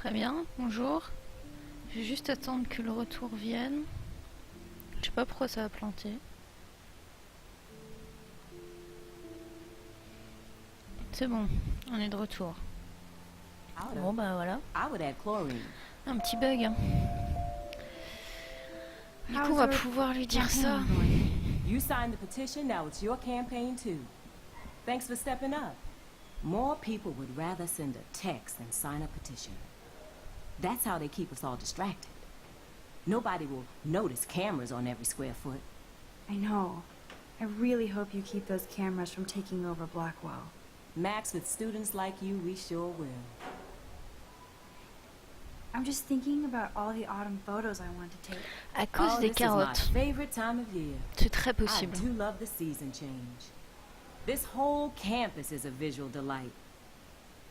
Très bien, bonjour. Je vais juste attendre que le retour vienne. Je sais pas pourquoi ça a planté. C'est bon, on est de retour. Bon bah voilà. Un petit bug. Hein. Du coup on va pouvoir lui dire ça. You signed the petition, now it's your campaign too. Thanks for stepping up. More people would rather send a text than sign a petition. That's how they keep us all distracted. Nobody will notice cameras on every square foot. I know. I really hope you keep those cameras from taking over Blackwell. Max, with students like you, we sure will. I'm just thinking about all the autumn photos I want to take. À cause des carottes. C'est très possible. I do love the season change. This whole campus is a visual delight.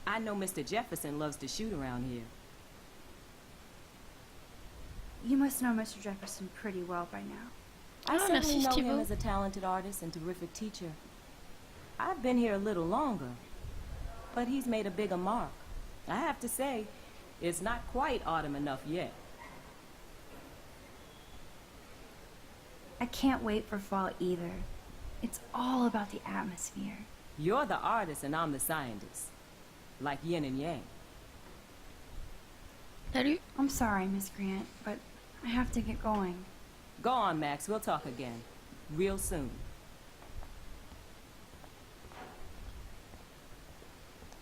I know Mr. Jefferson loves to shoot around here. You must know Mr. Jefferson pretty well by now. I certainly know him as a talented artist and terrific teacher. I've been here a little longer, but he's made a bigger mark. I have to say, it's not quite autumn enough yet. I can't wait for fall either. It's all about the atmosphere. You're the artist and I'm the scientist. Like yin and yang. Salut. I'm sorry, Miss Grant, but I have to get going. Go on, Max. We'll talk again. Real soon.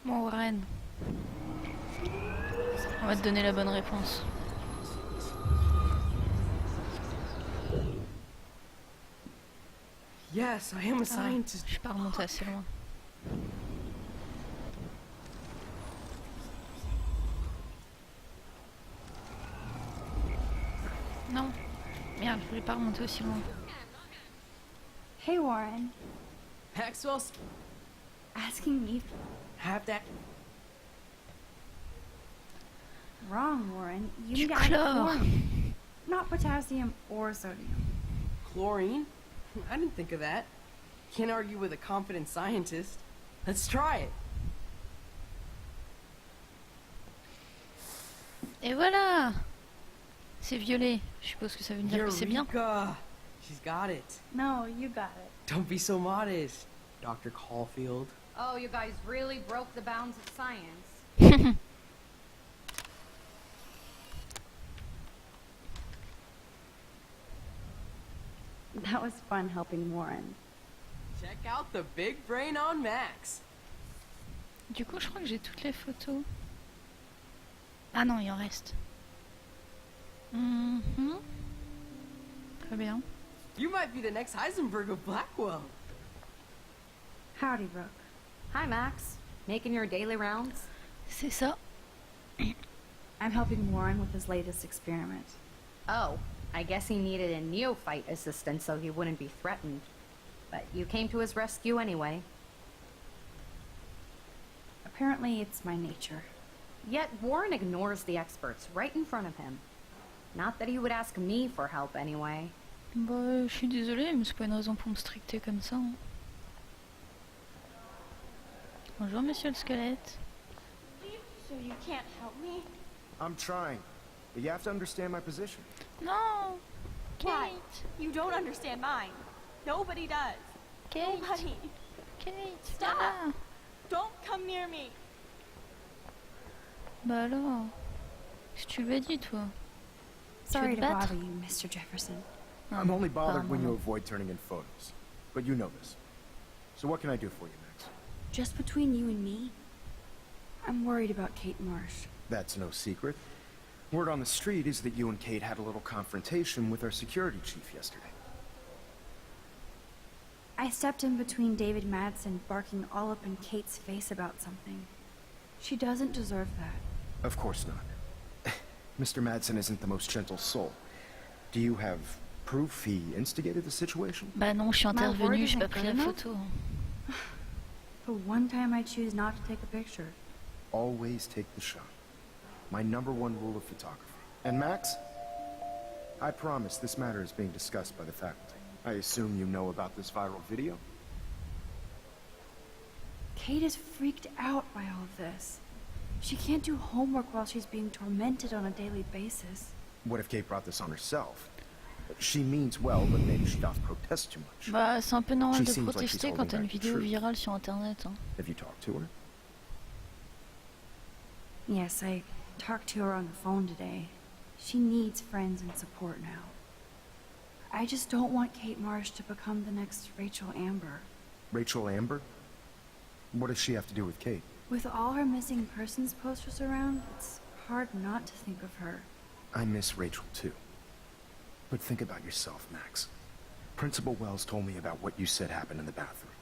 Bon, Warren. On va te donner la bonne réponse. Yes, I am a scientist. Je suis pas remontée assez loin. Non. Merde, je voulais pas remonter aussi loin. Hey, Warren. Maxwell's Asking me have that. wrong, Warren. You Du need to add chlore. chlorine, not potassium or sodium. Chlorine? I didn't think of that. Can't argue with a confident scientist. Let's try it. Et voilà. C'est violet. Je suppose que ça veut dire que c'est bien. Eureka! She's got it. No, you got it. Don't be so modest, Dr. Caulfield. Oh, you guys really broke the bounds of science. That was fun helping Warren. Check out the big brain on Max. Du coup, je crois que j'ai toutes les photos. Ah non, il en reste. Mhm. Très bien. You might be the next Heisenberg of Blackwell. Howdy, Brooke. Hi, Max. Making your daily rounds? C'est ça. I'm helping Warren with his latest experiment. Oh, I guess he needed a neophyte assistant so he wouldn't be threatened. But you came to his rescue anyway. Apparently, it's my nature. Yet Warren ignores the experts right in front of him. Not that he would ask me for help anyway. Bah, je suis désolée, mais c'est pas une raison pour me stricter comme ça. Hein. Bonjour, monsieur le squelette. So you can't help me? I'm trying, but you have to understand my position. Non. Why? Kate. You don't understand mine. Nobody does. Kate. Nobody. Kate. Stop. Ah. Don't come near me. Bah alors. Qu'est-ce que tu lui as dit, toi? Sorry te to battre? bother you, Mr. Jefferson. I'm only bothered when you Pardon. avoid turning in photos. But you know this. So what can I do for you, Max? Just between you and me, I'm worried about Kate Marsh. That's no secret. Word on the street is that you and Kate had a little confrontation with our security chief yesterday. I stepped in between David Madsen barking all up in Kate's face about something. She doesn't deserve that. Of course not. Mr. Madsen isn't the most gentle soul. Do you have proof he instigated the situation? Bah non, je suis My word intervenue, j'ai isn't pas pris la good enough? photo. The one time I choose not to take a picture. Always take the shot. My #1 rule of photography. And Max, I promise this matter is being discussed by the faculty. I assume you know about this viral video? Kate is freaked out by all of this. She can't do homework while she's being tormented on a daily basis. What if Kate brought this on herself? She means well, but maybe she doth protest too much. Bah, c'est un peu normal She de seems like she's protester quand t'as holding une back the vidéo truth. virale sur internet. Hein. Have you talked to her? Yes, I talked to her on the phone today. She needs friends and support now. I just don't want Kate Marsh to become the next Rachel Amber. Rachel Amber? What does she have to do with Kate? With all her missing persons posters around, it's hard not to think of her. I miss Rachel too. But think about yourself, Max. Principal Wells told me about what you said happened in the bathroom.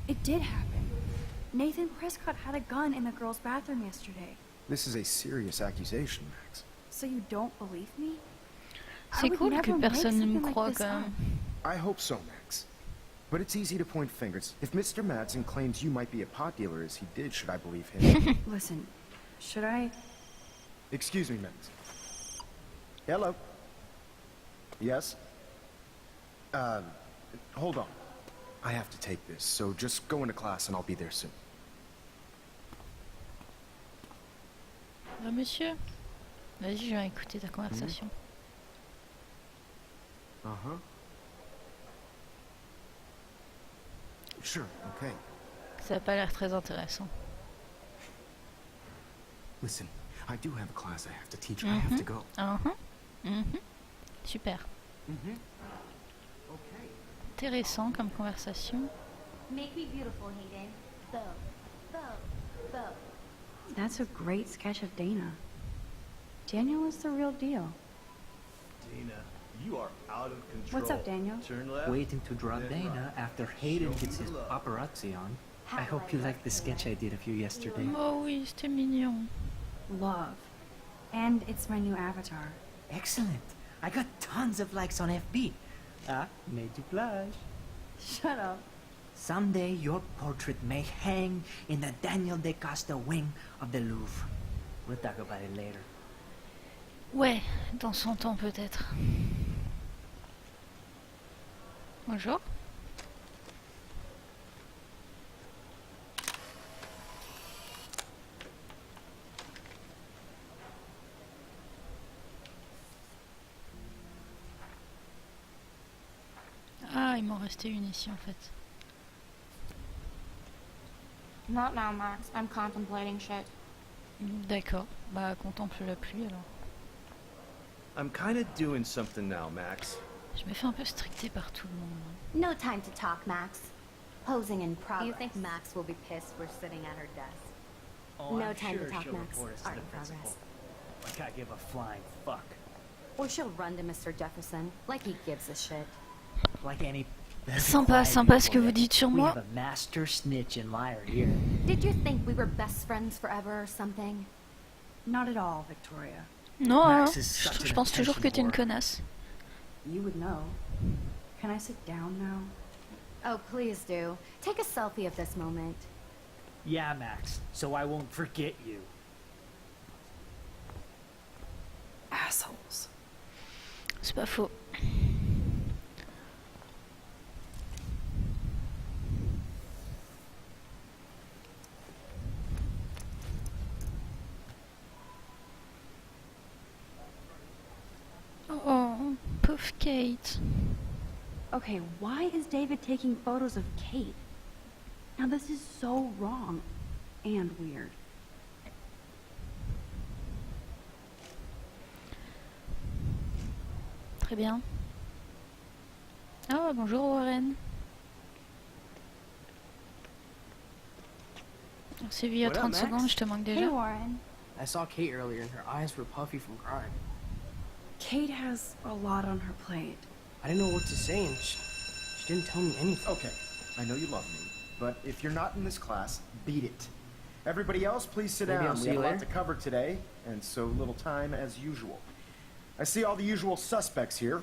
It did happen. Nathan Prescott had a gun in the girls' bathroom yesterday. This is a serious accusation, Max. So you don't believe me? I C'est would cool never que make personne ne me something like croit this quand up. même. I hope so, Max. But it's easy to point fingers. If Mr. Madsen claims you might be a pot dealer as he did, should I believe him? Listen, should I? Excuse me, Max. Hello? Yes? Hold on. I have to take this, so just go into class and I'll be there soon. Ah, monsieur? Vas-y, je vais écouter ta conversation. Uh-huh. Sure, okay. Ça a pas l'air très intéressant. Listen, I do have a class I have to teach. I have to go. Super. Mm-hmm. Okay. Intéressant comme conversation. Make me beautiful, Hayden. That's a great sketch of Dana. Daniel is the real deal. Dana, you are out of control. What's up, Daniel? Turn left. Waiting to drop Dana after Hayden gets his paparazzi on. I hope you liked the sketch I did of you yesterday. Oh oui, c'était mignon. Love. And it's my new avatar. Excellent. I got tons of likes on FB. Made you blush. Shut up. Someday your portrait may hang in the Daniel De Costa wing of the Louvre. We'll talk about it later. Ouais, dans son temps peut-être. Bonjour. Ah, il m'en restait une ici en fait. Not now, Max. I'm contemplating shit. D'accord, bah contemple la pluie alors. I'm kind of doing something now, Max. Je me fais un peu stricter par tout le monde. No time to talk, Max. Posing in progress. You think Max will be pissed we're sitting at her desk? Oh, No I'm time to sure talk, she'll Max. report us to Art the in principal. progress. Like I give a flying fuck. Or she'll run to Mr. Jefferson, like he gives a shit. Like any... Sympa, sympa ce que vous dites sur We moi. have a master snitch and liar here. Did you think we were best friends forever or something? Not at all, Victoria. Non, Max hein, is such je an pense toujours que t'es une attention connasse. You would know. Can I sit down now? Oh, please do. Take a selfie of this moment. Yeah, Max, so I won't forget you. Assholes. C'est pas faux. Oh, pauvre Kate. Okay, why is David taking photos of Kate? Now this is so wrong and weird. Très bien. Ah, bonjour Warren. On s'est vu il y a What up, 30 Max? secondes, je te manque Hey, déjà. Warren. I saw Kate earlier and her eyes were puffy from crying. Kate has a lot on her plate. I didn't know what to say and she didn't tell me anything. Okay, I know you love me, but if you're not in this class, beat it. Everybody else, please sit Maybe down. I'll We see have you a lot later. to cover today, and so little time as usual. I see all the usual suspects here.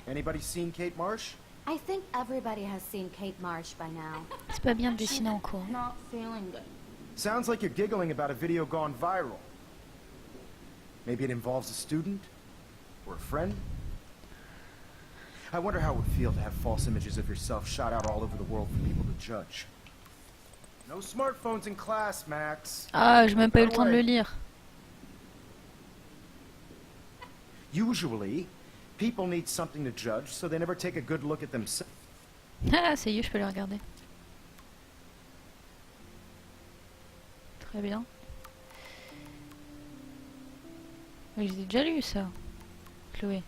Anybody seen Kate Marsh? I think everybody has seen Kate Marsh by now. C'est pas bien de dessiner en cours. Not feeling good. Sounds like you're giggling about a video gone viral. Maybe it involves a student? Or a friend? I wonder how it would feel to have false images of yourself shot out all over the world for people to judge. No smartphones in class, Max. Ah, j'ai même pas eu le temps de le lire. Usually, people need something to judge, so they never take a good look at themselves. Ah, ça y est, je peux le regarder. Très bien. Mais j'ai déjà lu ça, Chloé.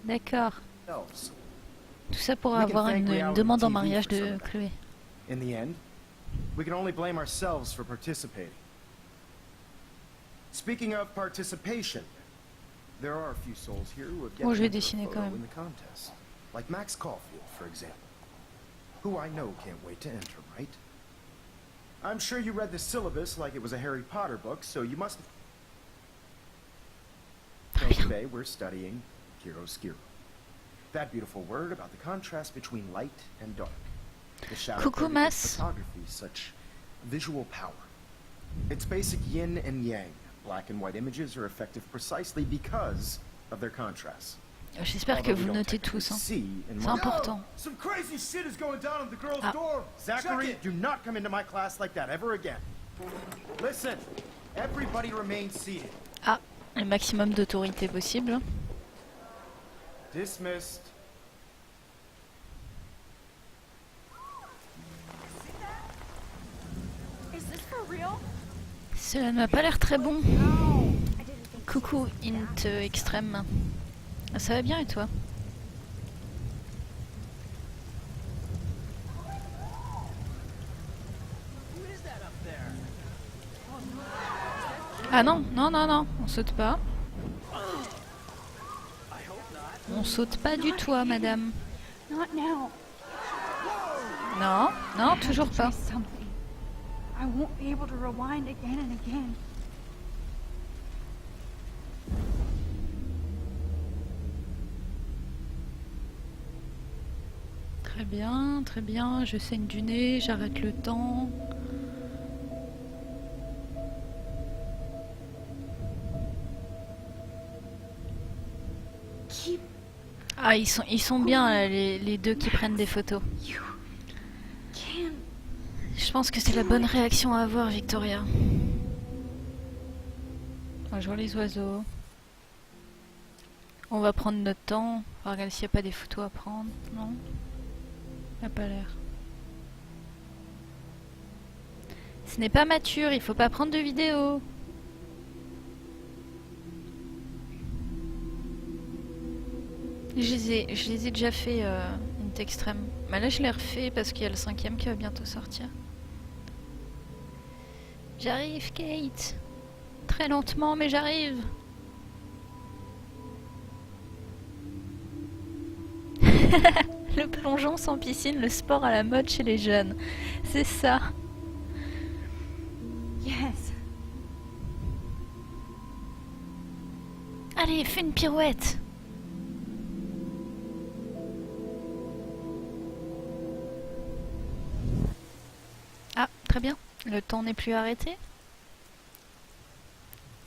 D'accord. Tout ça pour avoir une demande en mariage de Chloé. In the end, we can only blame ourselves for participating. Speaking of participation, there are a few souls here who have Bon, je vais yet to dessiner enter a quand photo même. in the contest. Like Max Caulfield, for example, who I know can't wait to enter, right? I'm sure you read the syllabus like it was a Harry Potter book, so you must know today we're studying chiaroscuro. That beautiful word about the contrast between light and dark. The shadow Coucou, gives Mas. photography such visual power. It's basic yin and yang. Black and white images are effective precisely because of their contrast. J'espère que vous notez tous. Hein. C'est important. Some crazy shit is going down in the girls' Ah. dorm. Zachary, do not come into my class like that ever again. Listen, everybody remain seated. Ah, le maximum d'autorité possible. Dismissed. Is this for real? Cela ne m'a pas l'air très bon. Coucou, int extrême. Ah, ça va bien et toi? Ah non, non, non, non, on saute pas. On saute pas du toit, madame. Not now. Non, non, toujours pas. Try something. I won't be able to rewind again and again. Très bien, je saigne du nez, j'arrête le temps. Keep Ah, ils sont bien là, les deux qui prennent des photos. you can. Je pense que c'est la bonne réaction à avoir, Victoria. On joue les oiseaux. On va prendre notre temps. On va regarder s'il n'y a pas des photos à prendre. Non? Il n'y a pas l'air. Ce n'est pas mature, il faut pas prendre de vidéos. Je les ai déjà fait une extrême. Mais là je l'ai refait parce qu'il y a le 5e qui va bientôt sortir. J'arrive, Kate. Très lentement, mais j'arrive. Le plongeon sans piscine, le sport à la mode chez les jeunes. C'est ça. Yes. Allez, fais une pirouette. Ah, très bien. Le temps n'est plus arrêté.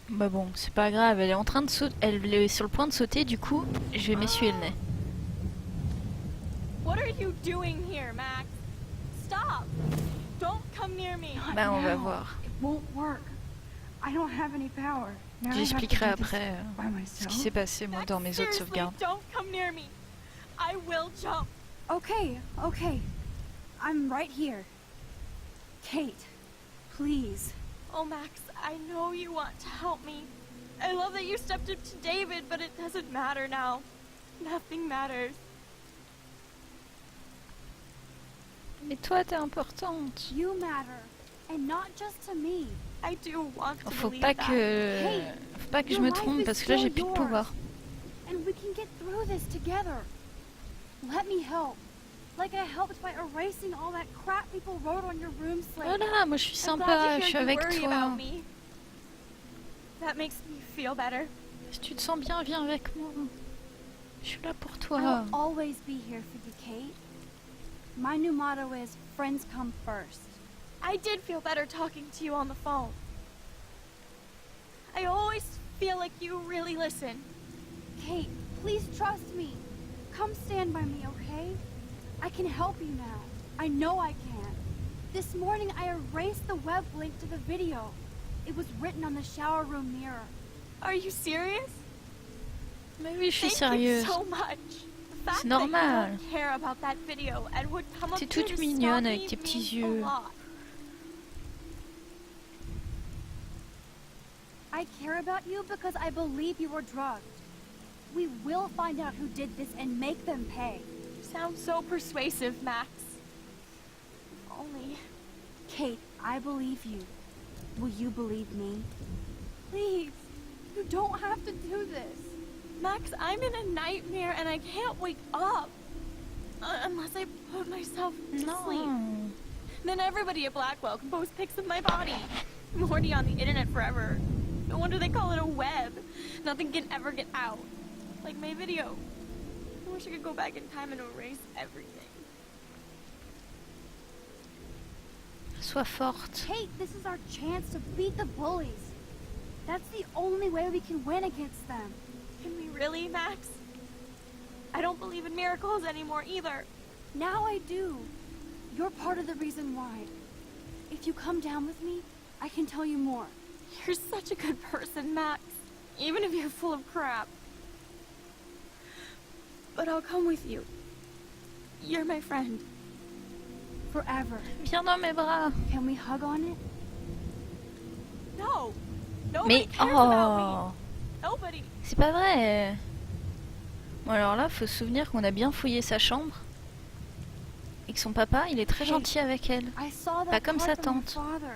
Bah bon, c'est pas grave. Elle est en train de sauter. Elle est sur le point de sauter. Du coup, je vais m'essuyer le nez. What are you doing here, Max? Stop! Don't come near me. Not Bah, on va now. voir. It won't work. I don't have any power. Now I have to J'expliquerai do this après by ce qui myself. s'est passé moi dans mes autres Seriously, sauvegardes. don't come near me. I will jump. Okay, okay. I'm right here. Kate, please. Oh, Max, I know you want to help me. I love that you stepped up to David, but it doesn't matter now. Nothing matters. Mais toi, t'es importante. You matter. And not just to me. I do want to Faut believe pas that. que je me trompe parce que là j'ai plus de pouvoir. And we can get through this together. Let me help. Like I helped by erasing all that crap people wrote on your room slate. Voilà, moi je suis I'm glad sympa, to je hear suis you avec worry toi. about me. That makes me feel better. Si tu te sens bien, viens avec moi. Je suis là pour toi. I'll always be here for you, Kate. My new motto is friends come first. I did feel better talking to you on the phone. I always feel like you really listen. Kate, please trust me. come stand by me, okay? I can help you now. I know I can. This morning I erased the web link to the video. It was written on the shower room mirror. Are you serious? Mais oui, je suis Thank you sérieuse. so much. The fact C'est normal. that you don't care about that video and would come up T'es here toute to mignonne stop avec me tes petits means yeux. a lot. I care about you because I believe you were drugged. We will find out who did this and make them pay. You sound so persuasive, Max. If only. Kate, I believe you. Will you believe me? Please, you don't have to do this. Max, I'm in a nightmare and I can't wake up. Unless I put myself to sleep. Non. Then everybody at Blackwell can post pics of my body. I'm already on the internet forever. No wonder they call it a web. Nothing can ever get out. Like my video. I wish I could go back in time and erase everything. Sois forte. Kate, this is our chance to beat the bullies. That's the only way we can win against them. Can we really, Max? I don't believe in miracles anymore either. Now I do. You're part of the reason why. If you come down with me, I can tell you more. You're such a good person, Max. Even if you're full of crap. But I'll come with you. You're my friend. Forever. Viens dans mes bras. Can we hug on it? No. Nobody Mais cares about me. oh, Nobody. c'est pas vrai. Bon alors là, faut se souvenir qu'on a bien fouillé sa chambre et que son papa, il est très gentil avec elle. I saw Pas that comme card sa from your tante. father.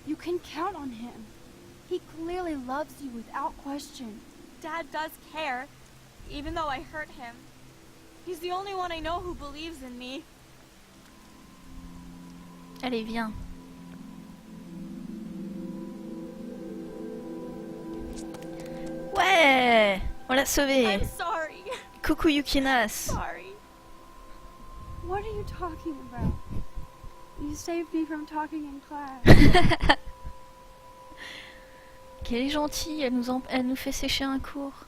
You can count on him. He clearly loves you without question. Dad does care, even though I hurt him. He's the only one I know who believes in me. Allez, viens. Ouais, on l'a sauvé. I'm sorry. Coucou Yukinas. Sorry. What are you talking about? You saved me from talking in class. Qu'elle est gentille, elle nous fait sécher un cours.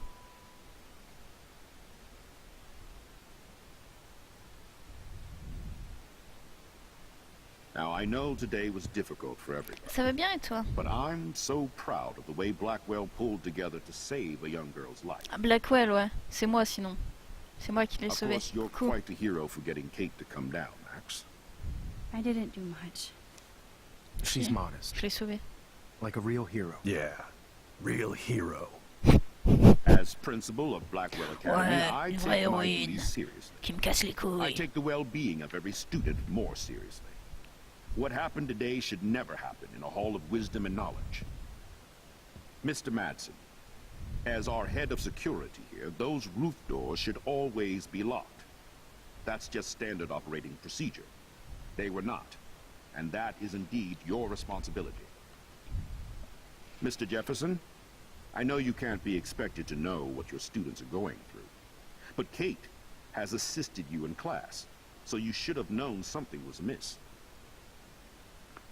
Now, I know today was difficult for everyone, Ça va bien et toi? but I'm so proud of the way Blackwell pulled together to save a young girl's life. Ah, Blackwell, ouais. C'est moi sinon. C'est moi qui l'ai Of sauvé. course, you're Coucou. quite the hero for getting Kate to come down, Max. I didn't do much. She's Yeah. modest, Je l'ai sauvé. like a real hero. Yeah, real hero. As principal of Blackwell Academy, Ouais, I une take vraie my héroïne. duties seriously. Qui me casse les I couilles. take the well-being of every student more seriously. What happened today should never happen in a hall of wisdom and knowledge. Mr. Madsen, as our head of security here, those roof doors should always be locked. That's just standard operating procedure. They were not, and that is indeed your responsibility. Mr. Jefferson, I know you can't be expected to know what your students are going through, but Kate has assisted you in class, so you should have known something was amiss.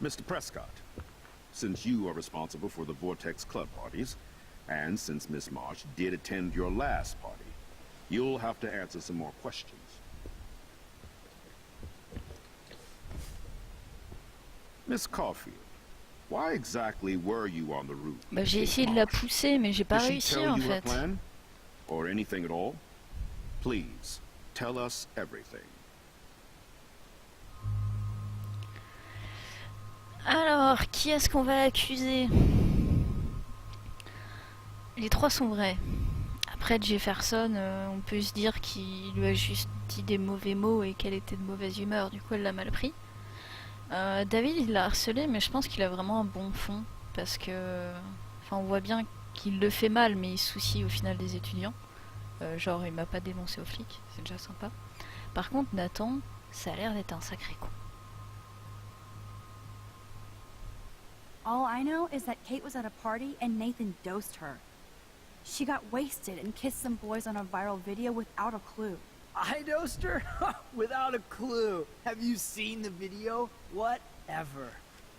Mr. Prescott, since you are responsible for the Vortex Club parties, and since Miss Marsh did attend your last party, you'll have to answer some more questions. Miss Caulfield, why exactly were you on the roof? Bah, j'ai with essayé Kate de la Marsh? pousser, mais j'ai pas Did she réussi tell en you her fait. plan? Or anything at all? Please, tell us everything. Alors, qui est-ce qu'on va accuser? Les trois sont vrais. Après Jefferson, on peut se dire qu'il lui a juste dit des mauvais mots et qu'elle était de mauvaise humeur, du coup elle l'a mal pris. David il l'a harcelé, mais je pense qu'il a vraiment un bon fond, parce que... Enfin on voit bien qu'il le fait mal, mais il se soucie au final des étudiants. Genre il m'a pas dénoncé aux flics, c'est déjà sympa. Par contre Nathan, ça a l'air d'être un sacré con. All I know is that Kate was at a party and Nathan dosed her. She got wasted and kissed some boys on a viral video without a clue. I dosed her? Without a clue. Have you seen the video? Whatever.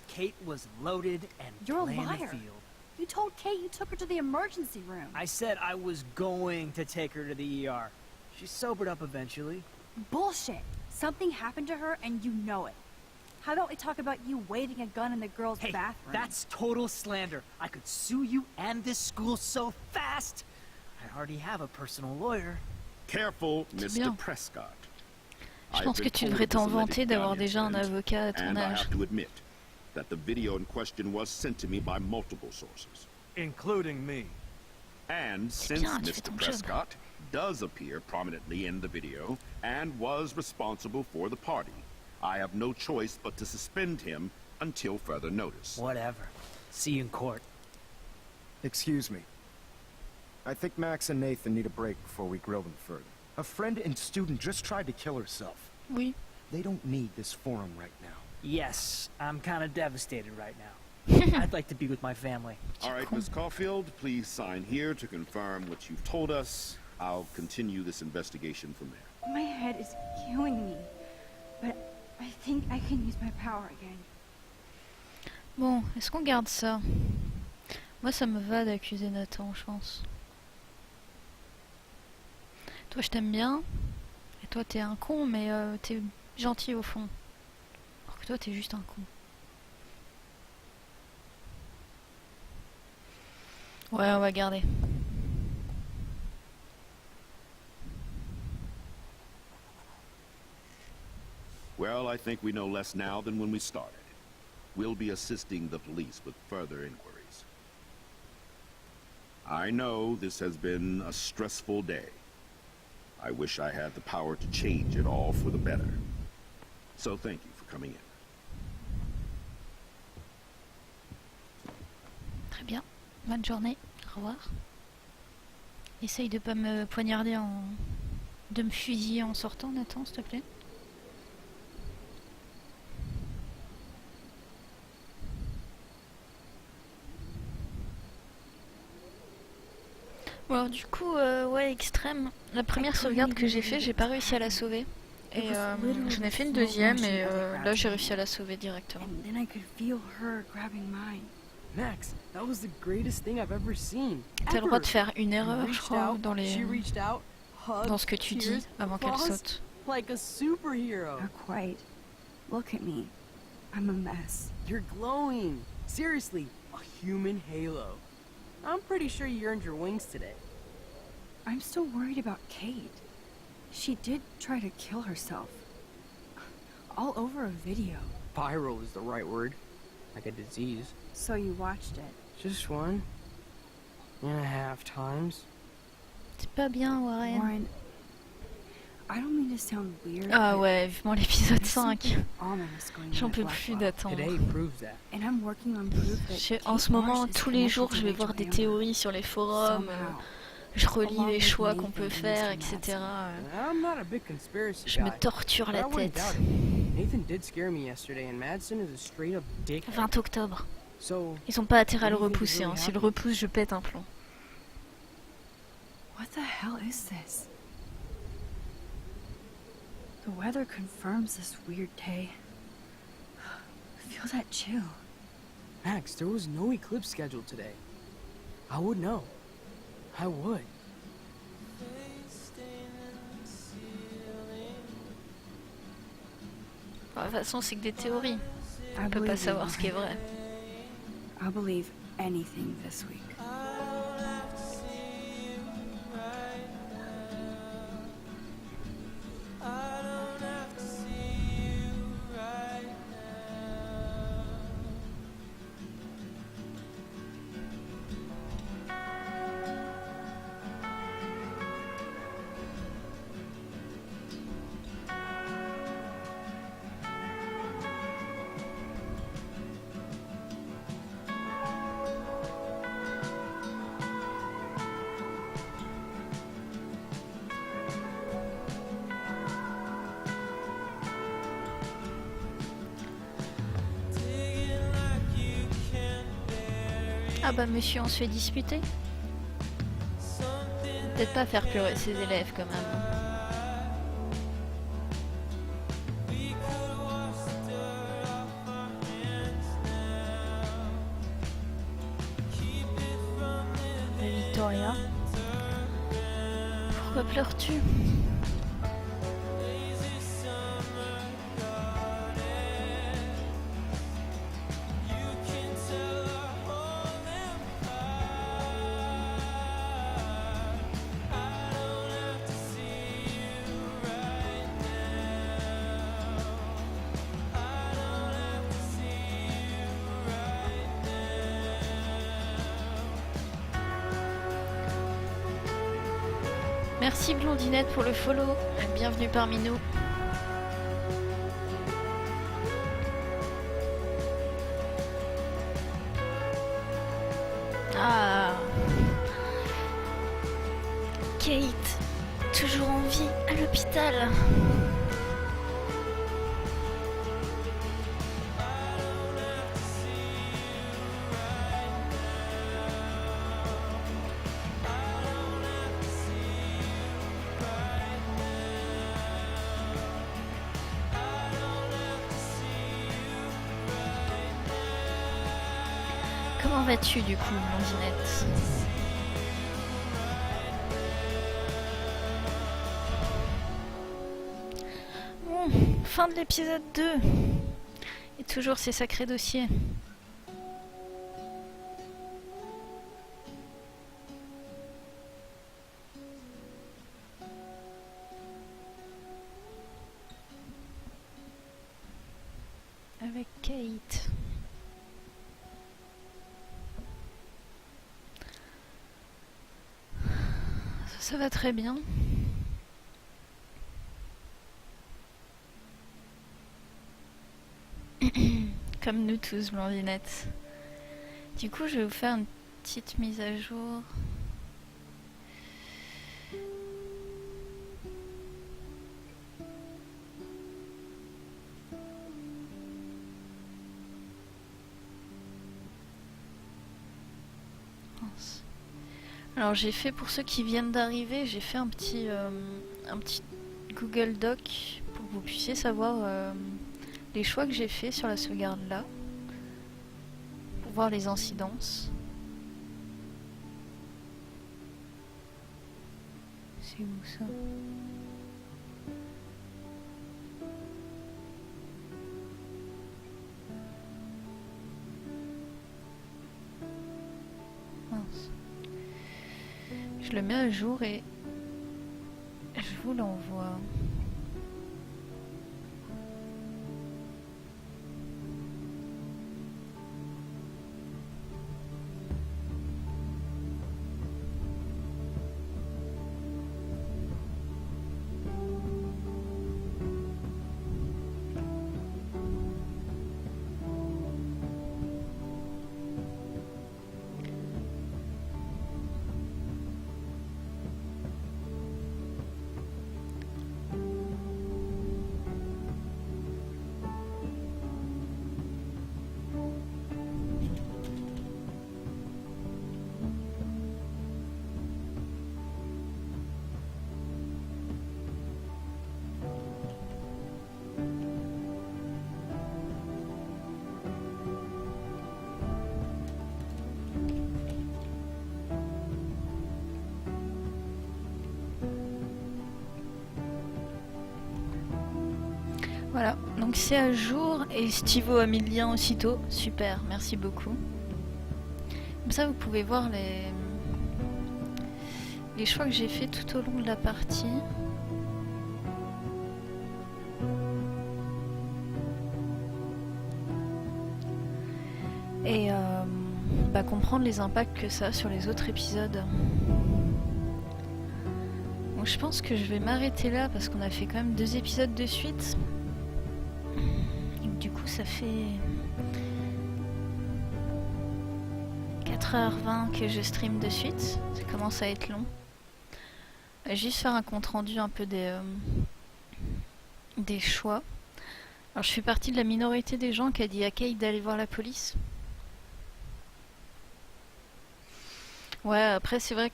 Kate was loaded and You're a playing the liar. field. You told Kate you took her to the emergency room. I said I was going to take her to the ER. She sobered up eventually. Bullshit. Something happened to her and you know it. How about we talk about you waving a gun in the girls' Hey, bathroom? that's total slander. I could sue you and this school so fast. I already have a personal lawyer. Careful, C'est bien. Mr. Prescott. Je I've pense que been tu told devrais it was a t'en vanter Lennox d'avoir County déjà un incident, avocat à ton and I âge. have to admit that the video in question was sent to me by multiple sources. Including me. And since bien, tu fais Mr. ton job. Prescott does appear prominently in the video and was responsible for the party, I have no choice but to suspend him until further notice. Whatever. See you in court. Excuse me. I think Max and Nathan need a break before we grill them further. A friend and student just tried to kill herself. Oui. They don't need this forum right now. Yes, I'm kind of devastated right now. I'd like to be with my family. All right, Miss Caulfield, please sign here to confirm what you've told us. I'll continue this investigation from there. My head is killing me. But I think I can use my power again. Bon, est-ce qu'on garde ça? Moi, ça me va d'accuser Nathan, je pense. Toi, je t'aime bien. Et toi, t'es un con, mais t'es gentil au fond. Alors que toi, t'es juste un con. Ouais, on va garder. Well, I think we know less now than when we started. We'll be assisting the police with further inquiries. I know this has been a stressful day. I wish I had the power to change it all for the better. So thank you for coming in. Très bien. Bonne journée. Au revoir. Essaye de pas me poignarder en... de me fusiller en sortant, Nathan, s'il te plaît. Bon, alors, du coup, ouais, extrême. La première sauvegarde que j'ai fait, j'ai pas réussi à la sauver. Et j'en ai fait une deuxième et là j'ai réussi à la sauver directement. And then I could feel her grabbing mine. Max, that was the greatest thing I've ever seen. T'as le droit Ever. de faire une You erreur, je reached crois, out, dans she reached out, hugged, dans ce que tu dis tears, avant qu'elle applause, saute. like a superhero. Not quite. Look at me. I'm a mess. You're glowing. Seriously, a human halo. I'm pretty sure you earned your wings today. I'm still worried about Kate. She did try to kill herself. All over a video. Viral is the right word. Like a disease. So you watched it. Just 1.5 times. C'est pas bien, Warren. Warren, I don't mean to sound weird. Ah but ouais, vivement l'épisode there's 5. something ominous going on J'en at peux plus Blackwell. d'attendre. Today proves that. And I'm working on proof that En Kate ce moment, Marsh is tous les connected jours, to je vais Rachel voir des Amber. théories sur les forums. Somehow. Je relis Along les with choix Nathan qu'on peut and faire, Mr. etc. I'm not a big conspiracy Je me guy. torture but la I wouldn't tête. doubt it. Nathan did scare me yesterday, and Madsen is a straight up dick. 20 octobre. So, Ils ont pas intérêt à le What do you think is repousser. really S'ils le happening? repoussent, je pète un plomb. What the hell is this? The weather confirms this weird day. Feel that chill. Max, there was no eclipse scheduled today. I would know. I would. De toute façon, c'est que des théories. I On peut pas believe you, savoir ce qui est Warren. vrai. I'll believe anything this week. Ah bah monsieur, on se fait disputer. Peut-être pas faire pleurer ses élèves quand même. Victoria. Pourquoi pleures-tu? Merci Blondinette pour le follow. Bienvenue parmi nous. Ah. Kate, toujours en vie à l'hôpital. Comment vas-tu du coup, Blondinette? Bon, fin de l'épisode 2. Et toujours ces sacrés dossiers. Avec Kate. Ça va très bien. Comme nous tous, Blondinette. Du coup, je vais vous faire une petite mise à jour. Mince. Alors j'ai fait, pour ceux qui viennent d'arriver, j'ai fait un petit Google Doc pour que vous puissiez savoir les choix que j'ai fait sur la sauvegarde là, pour voir les incidences. C'est où ça? Mince. Je le mets à jour et je vous l'envoie. Voilà, donc c'est à jour et Stivo a mis le lien aussitôt. Super, merci beaucoup. Comme ça, vous pouvez voir les choix que j'ai fait tout au long de la partie. Et comprendre les impacts que ça a sur les autres épisodes. Donc je pense que je vais m'arrêter là parce qu'on a fait quand même 2 épisodes de suite. Et du coup ça fait 4h20 que je stream de suite. Ça commence à être long. Juste faire un compte rendu un peu des choix. Alors je fais partie de la minorité des gens qui a dit à Kate d'aller voir la police. Ouais, après c'est vrai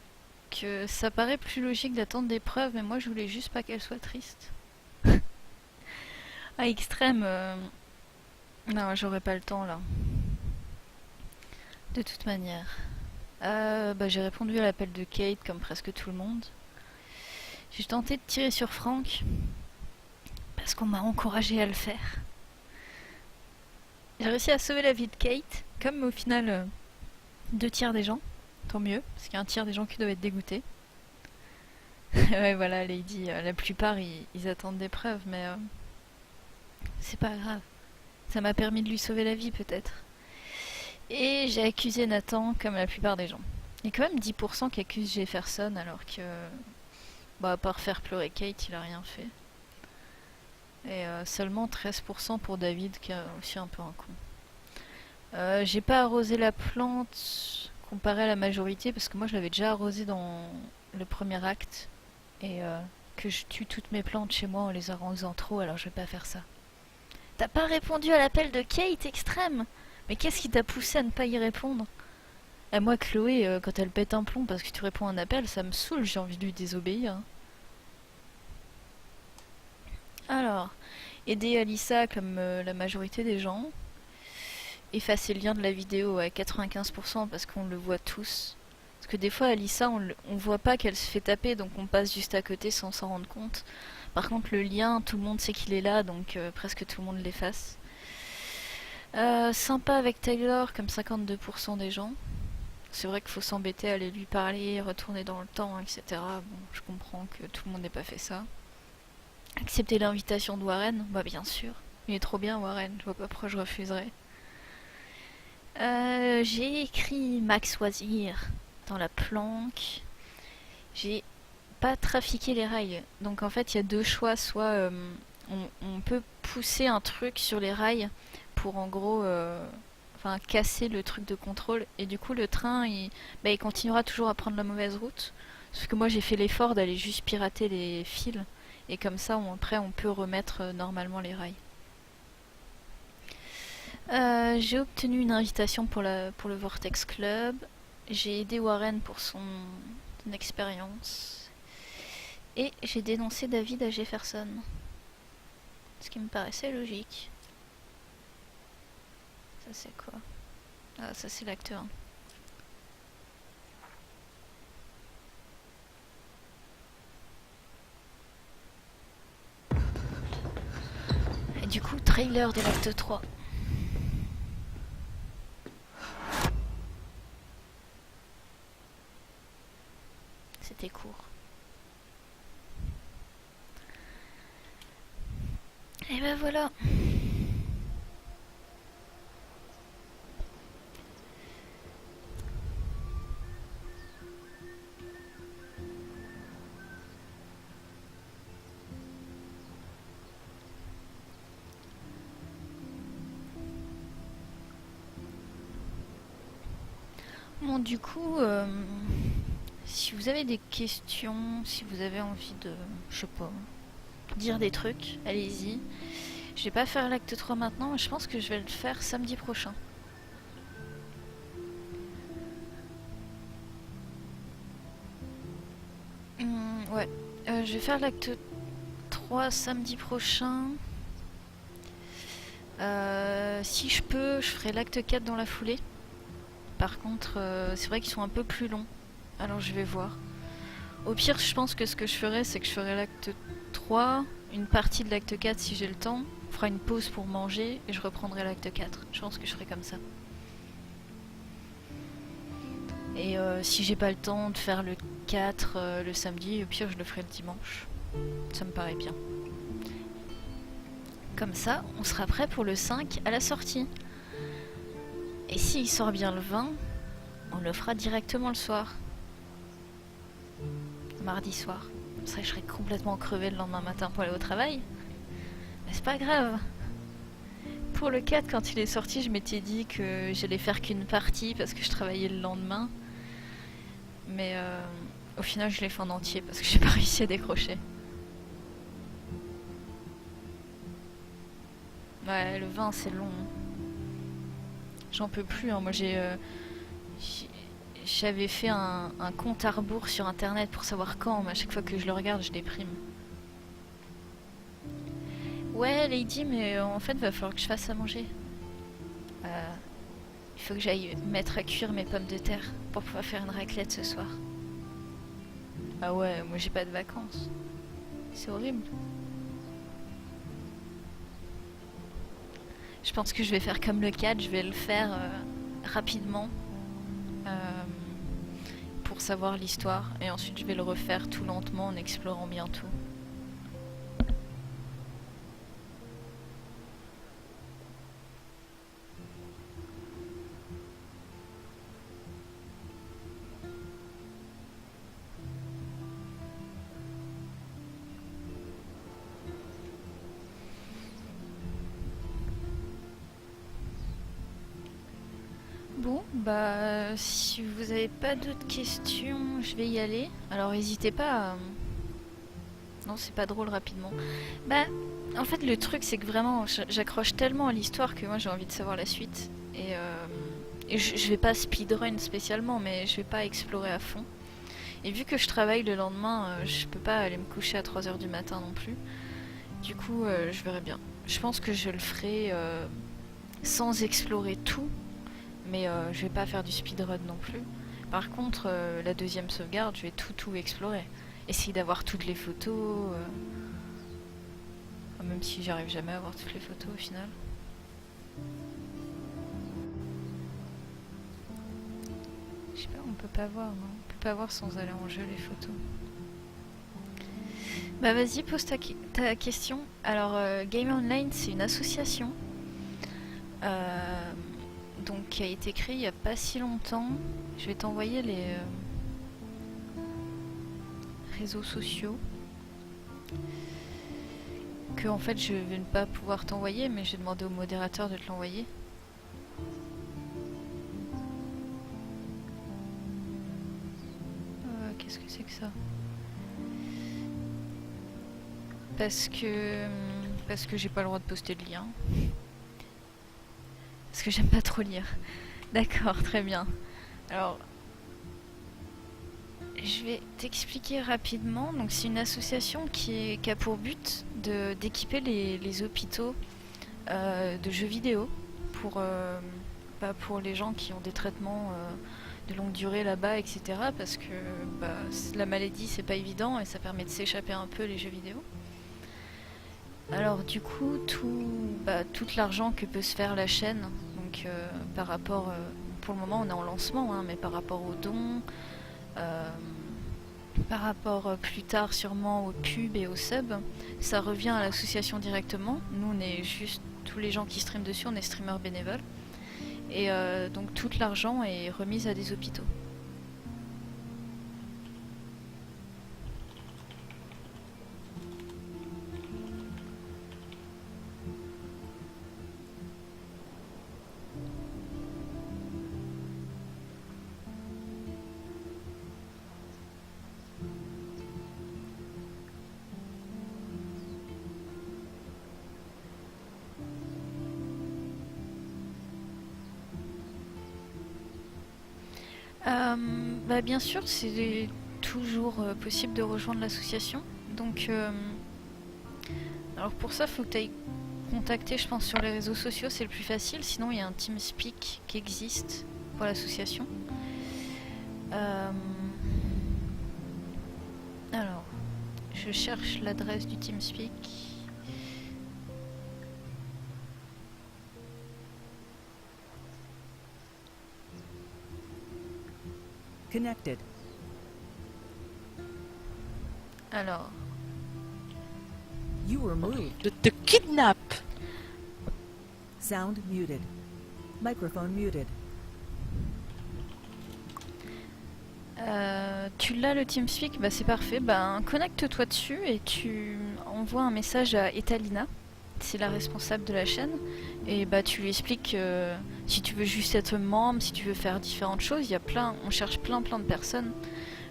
que ça paraît plus logique d'attendre des preuves, mais moi je voulais juste pas qu'elle soit triste. À extrême, non, j'aurais pas le temps là. De toute manière. J'ai répondu à l'appel de Kate comme presque tout le monde. J'ai tenté de tirer sur Frank parce qu'on m'a encouragé à le faire. J'ai réussi à sauver la vie de Kate, comme au final 2 tiers des gens. Tant mieux, parce qu'il y a un tiers des gens qui doivent être dégoûtés. Ouais, voilà, Lady, la plupart ils attendent des preuves, mais c'est pas grave. Ça m'a permis de lui sauver la vie peut-être. Et j'ai accusé Nathan comme la plupart des gens. Il y a quand même 10% qui accusent Jefferson alors que Bah, à part faire pleurer Kate, il a rien fait. Et seulement 13% pour David, qui est aussi un peu un con. J'ai pas arrosé la plante comparé à la majorité, parce que moi je l'avais déjà arrosé dans le premier acte. Et que je tue toutes mes plantes chez moi en les arrosant trop, alors je vais pas faire ça. T'as pas répondu à l'appel de Kate extrême? Mais qu'est-ce qui t'a poussé à ne pas y répondre? Et moi, Chloé, quand elle pète un plomb parce que tu réponds à un appel, ça me saoule, j'ai envie de lui désobéir. Hein. Alors, aider Alissa comme la majorité des gens. Effacer le lien de la vidéo à 95% parce qu'on le voit tous. Parce que des fois, Alissa, on voit pas qu'elle se fait taper, donc on passe juste à côté sans s'en rendre compte. Par contre, le lien, tout le monde sait qu'il est là, donc presque tout le monde l'efface. Sympa avec Taylor, comme 52% des gens. C'est vrai qu'il faut s'embêter à aller lui parler, retourner dans le temps, etc. Bon, je comprends que tout le monde n'ait pas fait ça. Accepter l'invitation de Warren, bah bien sûr. Il est trop bien, Warren, je vois pas pourquoi je refuserais. J'ai écrit Max Oisir dans la planque. J'ai pas trafiqué les rails. Donc en fait, il y a deux choix. Soit on peut pousser un truc sur les rails pour en gros casser le truc de contrôle. Et du coup, le train, il continuera toujours à prendre la mauvaise route. Sauf que moi, j'ai fait l'effort d'aller juste pirater les fils. Et comme ça, après, on peut remettre normalement les rails. J'ai obtenu une invitation pour le Vortex Club. J'ai aidé Warren pour son expérience. Et j'ai dénoncé David à Jefferson. Ce qui me paraissait logique. Ça c'est quoi? Ah, ça c'est l'acte 1. Et du coup, trailer de l'acte 3. C'était court. Et ben voilà. Bon, du coup, si vous avez des questions, si vous avez envie de, je sais pas, dire des trucs, allez-y. Je vais pas faire l'acte 3 maintenant, mais je pense que je vais le faire samedi prochain. Ouais, je vais faire l'acte 3 samedi prochain. Si je peux, je ferai l'acte 4 dans la foulée. Par contre, c'est vrai qu'ils sont un peu plus longs. Alors je vais voir. Au pire, je pense que ce que je ferai, c'est que je ferai l'acte 3, une partie de l'acte 4 si j'ai le temps. On fera une pause pour manger et je reprendrai l'acte 4. Je pense que je ferai comme ça. Et si j'ai pas le temps de faire le 4 le samedi, au pire je le ferai le dimanche. Ça me paraît bien. Comme ça, on sera prêt pour le 5 à la sortie. Et s'il sort bien le 20, on le fera directement le soir. Mardi soir. Ça, je serai complètement crevée le lendemain matin pour aller au travail. Mais c'est pas grave. Pour le 4, quand il est sorti, je m'étais dit que j'allais faire qu'une partie parce que je travaillais le lendemain. Mais au final, je l'ai fait en entier parce que j'ai pas réussi à décrocher. Ouais, le 20, c'est long. J'en peux plus. Hein. Moi, j'avais fait un compte à rebours sur internet pour savoir quand, mais à chaque fois que je le regarde, je déprime. Ouais, Lady, mais en fait, va falloir que je fasse à manger. Il faut que j'aille mettre à cuire mes pommes de terre pour pouvoir faire une raclette ce soir. Ah ouais, moi j'ai pas de vacances. C'est horrible. Je pense que je vais faire comme le 4, je vais le faire rapidement pour savoir l'histoire et ensuite je vais le refaire tout lentement en explorant bien tout. Bah, si vous avez pas d'autres questions, je vais y aller. Alors, n'hésitez pas à... Non, c'est pas drôle rapidement. Bah, en fait, le truc, c'est que vraiment, j'accroche tellement à l'histoire que moi, j'ai envie de savoir la suite. Et je vais pas speedrun spécialement, mais je vais pas explorer à fond. Et vu que je travaille le lendemain, je peux pas aller me coucher à 3 heures du matin non plus. Du coup, je verrai bien. Je pense que je le ferai sans explorer tout, mais je vais pas faire du speedrun non plus. Par contre, la deuxième sauvegarde, je vais tout explorer. Essayer d'avoir toutes les photos, même si j'arrive jamais à avoir toutes les photos au final. Je sais pas, on peut pas voir, non? On peut pas voir sans aller en jeu les photos. Bah vas-y, pose ta question. Alors, Game Online, c'est une association donc qui a été créée il y a pas si longtemps. Je vais t'envoyer les réseaux sociaux que en fait je vais ne pas pouvoir t'envoyer, mais j'ai demandé au modérateur de te l'envoyer. Qu'est-ce que c'est que ça? Parce que j'ai pas le droit de poster de lien. Parce que j'aime pas trop lire. D'accord, très bien. Alors, je vais t'expliquer rapidement. Donc, c'est une association qui a pour but d'équiper les hôpitaux de jeux vidéo pour les gens qui ont des traitements de longue durée là-bas, etc. Parce que la maladie, c'est pas évident et ça permet de s'échapper un peu les jeux vidéo. Alors du coup, tout l'argent que peut se faire la chaîne, donc par rapport, pour le moment on est en lancement, hein, mais par rapport aux dons, par rapport plus tard sûrement aux pubs et aux subs, ça revient à l'association directement. Nous on est juste, tous les gens qui streament dessus, on est streamers bénévoles. Et donc tout l'argent est remis à des hôpitaux. Bien sûr, c'est toujours possible de rejoindre l'association. Donc, alors pour ça, il faut que tu ailles contacter, je pense, sur les réseaux sociaux, c'est le plus facile. Sinon, il y a un TeamSpeak qui existe pour l'association. Alors, je cherche l'adresse du TeamSpeak. Connected. Alors. You were moved. De kidnap. Sound muted. Microphone muted. Tu l'as le TeamSpeak, bah c'est parfait. Connecte-toi dessus et tu envoies un message à Etalina. C'est la responsable de la chaîne. Et tu lui expliques si tu veux juste être membre, si tu veux faire différentes choses. Il y a on cherche plein de personnes.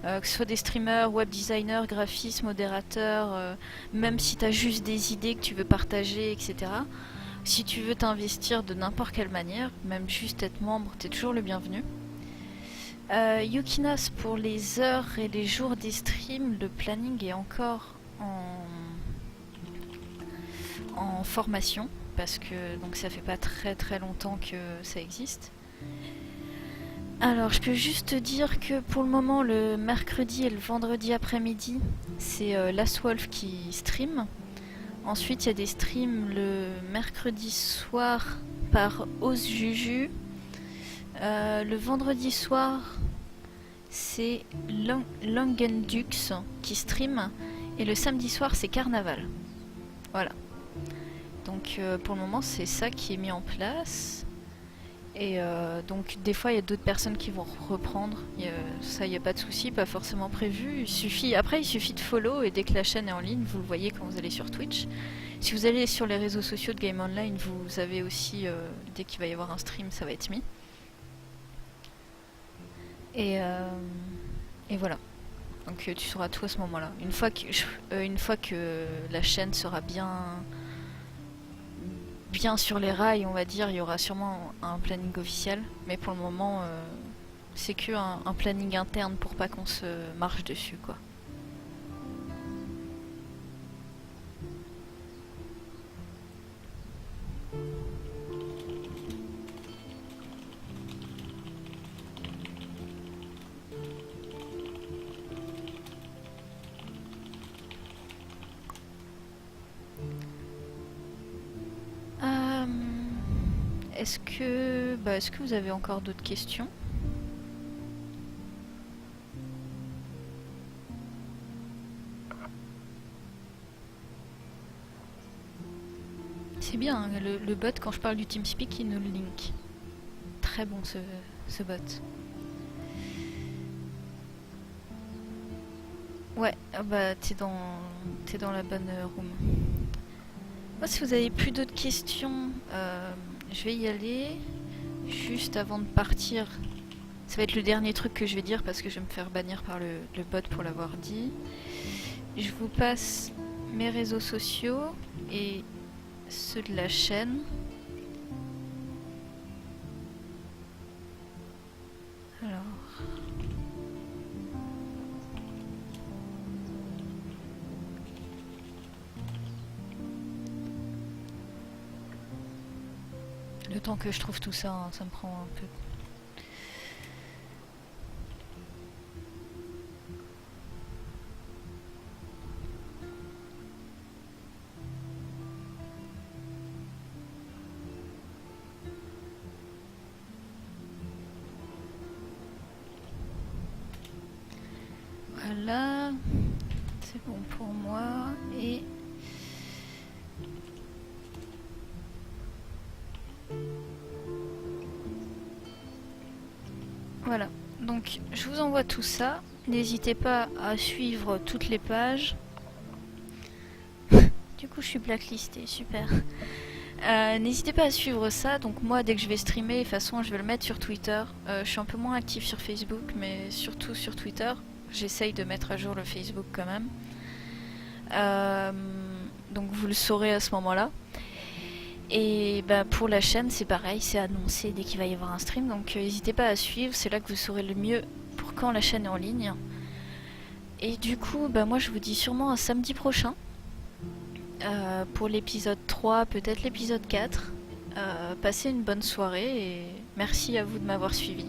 Que ce soit des streamers, web designers, graphistes, modérateurs, même si tu as juste des idées que tu veux partager, etc. Si tu veux t'investir de n'importe quelle manière, même juste être membre, tu es toujours le bienvenu. Yukinas, pour les heures et les jours des streams, le planning est encore en formation, parce que donc ça fait pas très longtemps que ça existe. Alors je peux juste te dire que pour le moment le mercredi et le vendredi après-midi c'est Last Wolf qui stream. Ensuite il y a des streams le mercredi soir par Oz Juju. Le vendredi soir c'est Langendux qui stream. Et le samedi soir c'est Carnaval. Voilà. Donc pour le moment c'est ça qui est mis en place. Et donc des fois il y a d'autres personnes qui vont reprendre. Ça, il n'y a pas de souci, pas forcément prévu. Après il suffit de follow et dès que la chaîne est en ligne, vous le voyez quand vous allez sur Twitch. Si vous allez sur les réseaux sociaux de Game Online, vous avez aussi, dès qu'il va y avoir un stream, ça va être mis. Et voilà. Donc tu sauras tout à ce moment-là. Une fois que la chaîne sera bien sur les rails, on va dire, il y aura sûrement un planning officiel. Mais pour le moment, c'est que un planning interne pour pas qu'on se marche dessus, quoi. Est-ce que vous avez encore d'autres questions? C'est bien, hein, le bot, quand je parle du TeamSpeak, il nous le link. Très bon ce bot. Ouais, bah t'es dans la bonne room. Moi, si vous avez plus d'autres questions, je vais y aller. Juste avant de partir, ça va être le dernier truc que je vais dire parce que je vais me faire bannir par le bot pour l'avoir dit. Je vous passe mes réseaux sociaux et ceux de la chaîne. Alors... Le temps que je trouve tout ça, hein, ça me prend un peu. Voilà, c'est bon pour moi et... Voilà, donc je vous envoie tout ça. N'hésitez pas à suivre toutes les pages. Du coup, je suis blacklistée, super. N'hésitez pas à suivre ça. Donc moi, dès que je vais streamer, de toute façon, je vais le mettre sur Twitter. Je suis un peu moins active sur Facebook, mais surtout sur Twitter. J'essaye de mettre à jour le Facebook quand même. Donc vous le saurez à ce moment-là. Et bah pour la chaîne c'est pareil, c'est annoncé dès qu'il va y avoir un stream, donc n'hésitez pas à suivre, c'est là que vous saurez le mieux pour quand la chaîne est en ligne. Et du coup bah moi je vous dis sûrement un samedi prochain pour l'épisode 3, peut-être l'épisode 4. Passez une bonne soirée et merci à vous de m'avoir suivi.